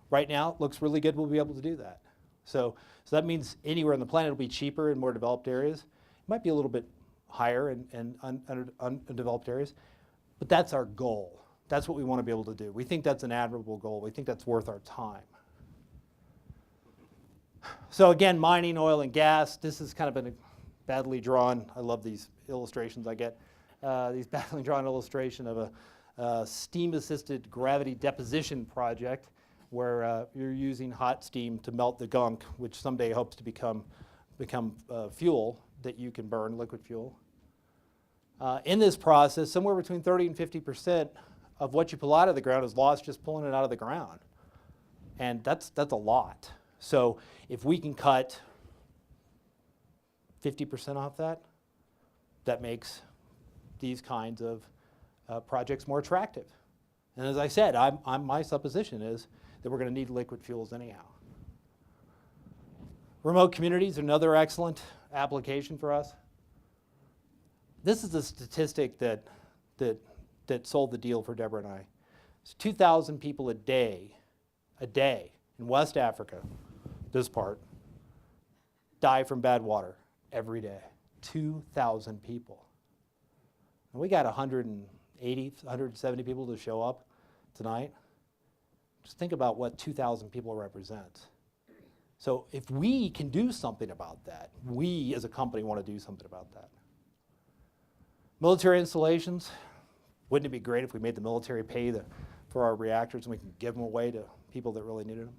right now, it looks really good we'll be able to do that. So that means anywhere on the planet will be cheaper in more developed areas. It might be a little bit higher in undeveloped areas, but that's our goal. That's what we want to be able to do. We think that's an admirable goal. We think that's worth our time. So again, mining, oil, and gas. This has kind of been a badly drawn. I love these illustrations I get. These badly drawn illustration of a steam-assisted gravity deposition project where you're using hot steam to melt the gunk, which someday hopes to become fuel that you can burn, liquid fuel. In this process, somewhere between 30 and 50% of what you pull out of the ground is lost just pulling it out of the ground. And that's a lot. So if we can cut 50% off that, that makes these kinds of projects more attractive. And as I said, my supposition is that we're going to need liquid fuels anyhow. Remote communities are another excellent application for us. This is a statistic that sold the deal for Deborah and I. It's 2,000 people a day in West Africa, this part, die from bad water every day. 2,000 people. And we got 180, 170 people to show up tonight. Just think about what 2,000 people represents. So if we can do something about that, we as a company want to do something about that. Military installations, wouldn't it be great if we made the military pay for our reactors and we can give them away to people that really needed them?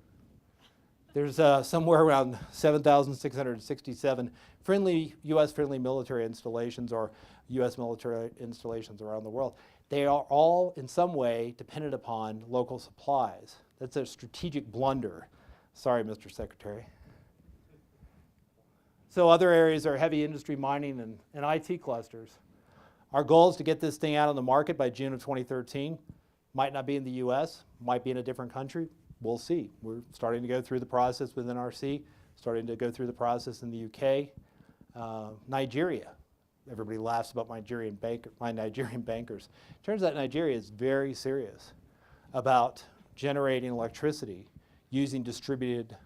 There's somewhere around 7,667 U.S.-friendly military installations or U.S. military installations around the world. They are all in some way dependent upon local supplies. That's a strategic blunder. Sorry, Mr. Secretary. So other areas are heavy industry, mining, and IT clusters. Our goal is to get this thing out on the market by June of 2013. Might not be in the US, might be in a different country. We'll see. We're starting to go through the process with NRC, starting to go through the process in the UK. Nigeria. Everybody laughs about my Nigerian bankers. Turns out Nigeria is very serious about generating electricity using distributed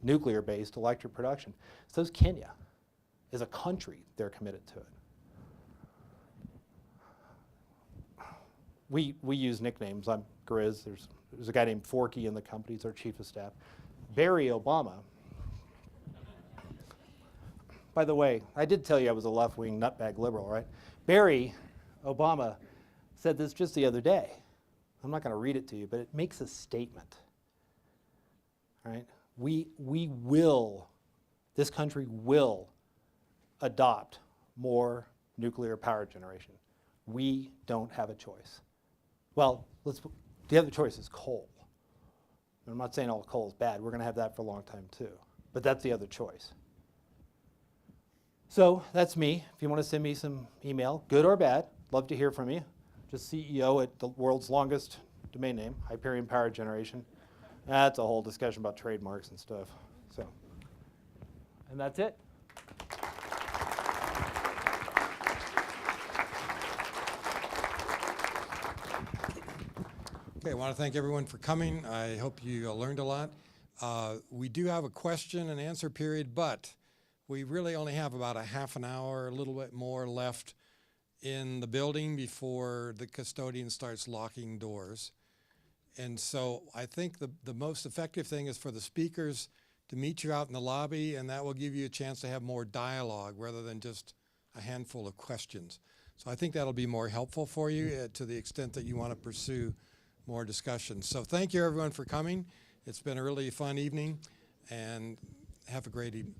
nuclear-based electric production. So is Kenya. As a country, they're committed to it. We use nicknames. I'm Grizz. There's a guy named Forky in the company. He's our chief of staff. Barry Obama. By the way, I did tell you I was a left-wing nutbag liberal, right? Barry Obama said this just the other day. I'm not going to read it to you, but it makes a statement. Right? This country will adopt more nuclear power generation. We don't have a choice. Well, the other choice is coal. I'm not saying all coal is bad. We're going to have that for a long time too. But that's the other choice. So that's me. If you want to send me some email, good or bad, love to hear from you. Just CEO at the world's longest domain name, Hyperion Power Generation. That's a whole discussion about trademarks and stuff. So, and that's it. Okay, I want to thank everyone for coming. I hope you learned a lot. We do have a question and answer period, but we really only have about a half an hour, a little bit more left in the building before the custodian starts locking doors. And so I think the most effective thing is for the speakers to meet you out in the lobby, and that will give you a chance to have more dialogue rather than just a handful of questions. So I think that'll be more helpful for you to the extent that you want to pursue more discussion. So thank you everyone for coming. It's been a really fun evening, and have a great evening.